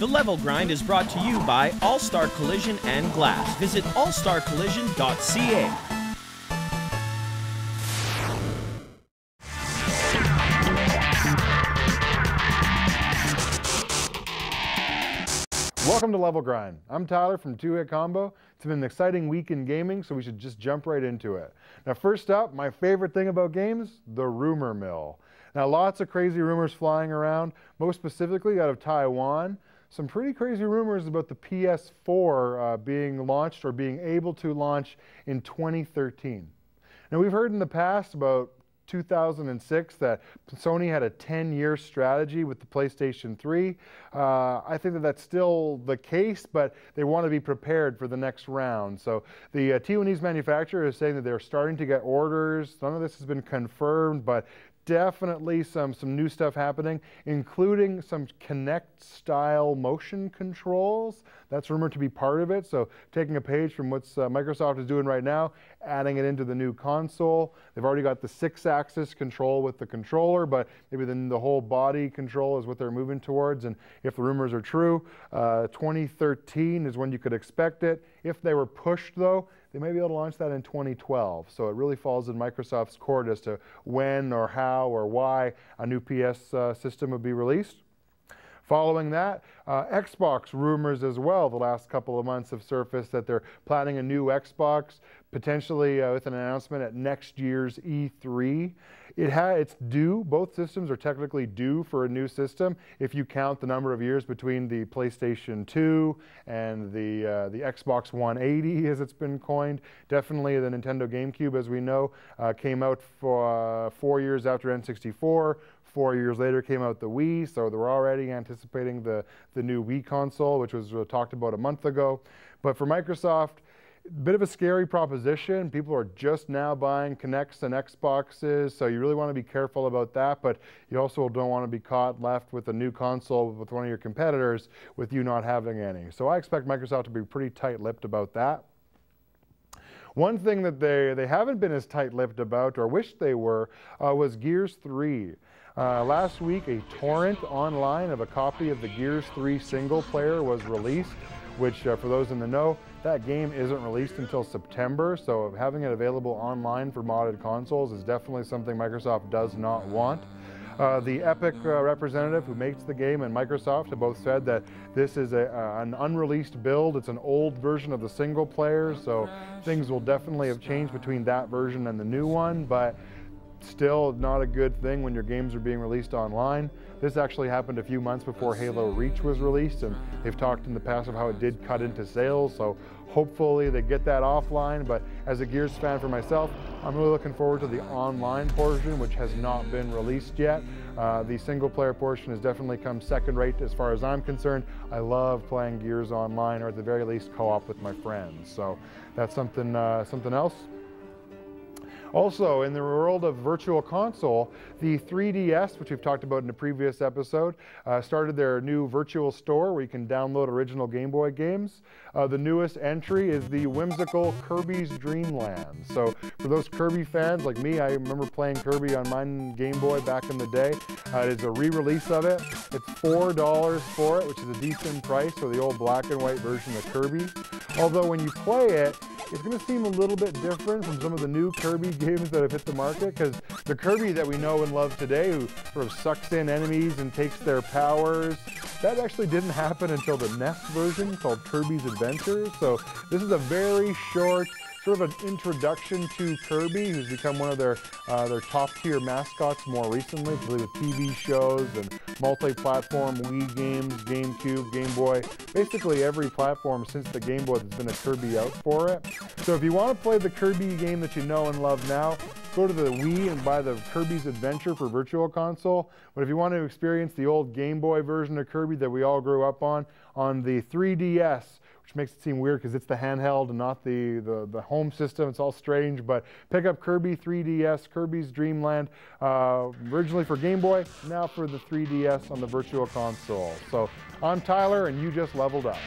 The Level Grind is brought to you by All-Star Collision and Glass. Visit allstarcollision.ca. Welcome to Level Grind. I'm Tyler from 2-Hit Combo. It's been an exciting week in gaming, so we should just jump right into it. Now, first up, my favorite thing about games, the rumor mill. Now, lots of crazy rumors flying around, most specifically out of Taiwan. Some pretty crazy rumors about the PS4 being launched or being able to launch in 2013. Now, we've heard in the past about 2006 that Sony had a 10-year strategy with the PlayStation 3. I think that that's still the case, but they want to be prepared for the next round. So the Taiwanese manufacturer is saying that they're starting to get orders. None of this has been confirmed, but definitely some new stuff happening, including some Kinect-style motion controls. That's rumored to be part of it. So taking a page from what Microsoft is doing right now, adding it into the new console. They've already got the 6-axis control with the controller, but maybe then the whole body control is what they're moving towards. And if the rumors are true, 2013 is when you could expect it. If they were pushed, though, they may be able to launch that in 2012. So it really falls in Microsoft's court as to when or how or why a new PS system would be released. Following that, Xbox rumors as well the last couple of months have surfaced that they're planning a new Xbox, potentially with an announcement at next year's E3. It's due. Both systems are technically due for a new system if you count the number of years between the PlayStation 2 and the Xbox 180, as it's been coined. Definitely the Nintendo GameCube, as we know, came out for 4 years after N64. 4 years later came out the Wii, so they're already anticipating the new Wii console, which was talked about a month ago. But for Microsoft, a bit of a scary proposition. People are just now buying Kinects and Xboxes, so you really want to be careful about that, but you also don't want to be caught left with a new console with one of your competitors with you not having any. So I expect Microsoft to be pretty tight-lipped about that. One thing that they haven't been as tight-lipped about, or wish they were, was Gears 3. Last week, a torrent online of a copy of the Gears 3 single player was released, which for those in the know, that game isn't released until September, so having it available online for modded consoles is definitely something Microsoft does not want. The Epic representative who makes the game and Microsoft have both said that this is an unreleased build. It's an old version of the single player, so things will definitely have changed between that version and the new one, but still not a good thing when your games are being released online. This actually happened a few months before Halo Reach was released, and they've talked in the past of how it did cut into sales, so hopefully they get that offline. But as a Gears fan for myself, I'm really looking forward to the online portion, which has not been released yet. The single player portion has definitely come second rate as far as I'm concerned. I love playing Gears online, or at the very least co-op with my friends, so that's something else. Also, in the world of Virtual Console, the 3DS, which we've talked about in a previous episode, started their new virtual store where you can download original Game Boy games. The newest entry is the whimsical Kirby's Dream Land. So for those Kirby fans like me, I remember playing Kirby on my Game Boy back in the day. It is a re-release of it. It's $4 for it, which is a decent price for the old black and white version of Kirby. Although when you play it, it's going to seem a little bit different from some of the new Kirby games that have hit the market, because the Kirby that we know and love today, who sort of sucks in enemies and takes their powers, that actually didn't happen until the NES version called Kirby's Adventure. So this is a very short, sort of an introduction to Kirby, who's become one of their top-tier mascots more recently, particularly with TV shows and multi-platform Wii games, GameCube, Game Boy, basically every platform since the Game Boy there's been a Kirby out for it. So if you want to play the Kirby game that you know and love now, go to the Wii and buy the Kirby's Adventure for Virtual Console. But if you want to experience the old Game Boy version of Kirby that we all grew up on the 3DS, which makes it seem weird because it's the handheld and not the home system. It's all strange, but pick up Kirby 3DS, Kirby's Dream Land, originally for Game Boy, now for the 3DS on the Virtual Console. So I'm Tyler, and you just leveled up.